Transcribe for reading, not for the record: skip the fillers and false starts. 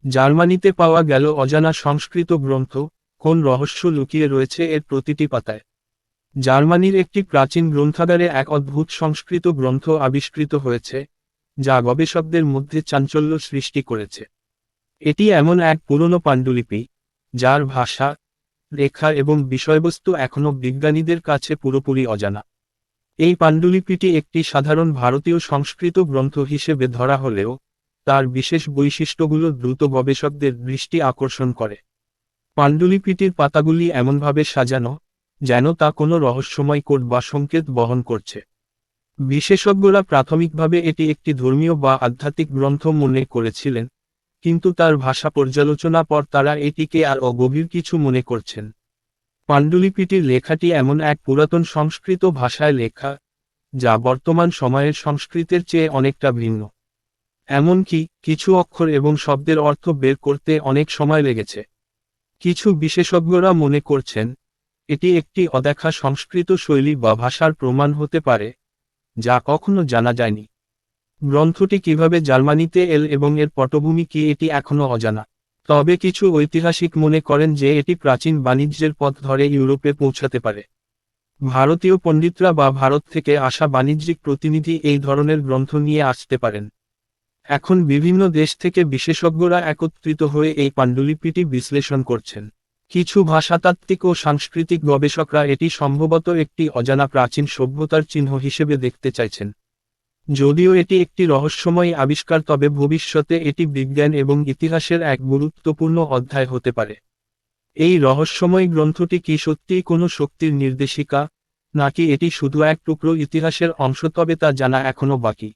জার্মানিতে পাওয়া গেল অজানা সংস্কৃত গ্রন্থ, কোন রহস্য লুকিয়ে রয়েছে এর প্রতিটি পাতায়। জার্মানির একটি প্রাচীন গ্রন্থাগারে এক অদ্ভুত সংস্কৃত গ্রন্থ আবিষ্কৃত হয়েছে, যা গবেষকদের মধ্যে চাঞ্চল্য সৃষ্টি করেছে। এটি এমন এক পুরনো পাণ্ডুলিপি, যার ভাষা, লেখা এবং বিষয়বস্তু এখনও বিজ্ঞানীদের কাছে পুরোপুরি অজানা। এই পাণ্ডুলিপিটি একটি সাধারণ ভারতীয় সংস্কৃত গ্রন্থ হিসেবে ধরা হলেও তার বিশেষ বৈশিষ্ট্যগুলো দ্রুত গবেষকদের দৃষ্টি আকর্ষণ করে। পাণ্ডুলিপিটির পাতাগুলি এমনভাবে সাজানো, যেন তা কোনো রহস্যময় কোড বা সংকেত বহন করছে। বিশেষজ্ঞরা প্রাথমিকভাবে এটি একটি ধর্মীয় বা আধ্যাত্মিক গ্রন্থ মনে করেছিলেন, কিন্তু তার ভাষা পর্যালোচনা পর তারা এটিকে আরও গভীর কিছু মনে করছেন। পাণ্ডুলিপিটির লেখাটি এমন এক পুরাতন সংস্কৃত ভাষায় লেখা, যা বর্তমান সময়ের সংস্কৃতের চেয়ে অনেকটা ভিন্ন। এমনকি কিছু অক্ষর এবং শব্দের অর্থ বের করতে অনেক সময় লেগেছে। কিছু বিশেষজ্ঞরা মনে করছেন, এটি একটি অদেখা সংস্কৃত শৈলী বা ভাষার প্রমাণ হতে পারে, যা কখনো জানা যায়নি। গ্রন্থটি কিভাবে জার্মানিতে এল এবং এর পটভূমি কি এটি এখনও অজানা। তবে কিছু ঐতিহাসিক মনে করেন যে এটি প্রাচীন বাণিজ্যের পথ ধরে ইউরোপে পৌঁছাতে পারে। ভারতীয় পণ্ডিতরা বা ভারত থেকে আসা বাণিজ্যিক প্রতিনিধি এই ধরনের গ্রন্থ নিয়ে আসতে পারেন। এখন বিভিন্ন দেশ থেকে বিশেষজ্ঞরা একত্রিত হয়ে এই পাণ্ডুলিপিটি বিশ্লেষণ করছেন। কিছু ভাষাতাত্ত্বিক ও সাংস্কৃতিক গবেষকরা এটি সম্ভবত একটি অজানা প্রাচীন সভ্যতার চিহ্ন হিসেবে দেখতে চাইছেন। যদিও এটি একটি রহস্যময় আবিষ্কার, তবে ভবিষ্যতে এটি বিজ্ঞান এবং ইতিহাসের এক গুরুত্বপূর্ণ অধ্যায় হতে পারে। এই রহস্যময় গ্রন্থটি কি সত্যিই কোনো শক্তির নির্দেশিকা, নাকি এটি শুধু এক টুকরো ইতিহাসের অংশ, তবে তা জানা এখনও বাকি।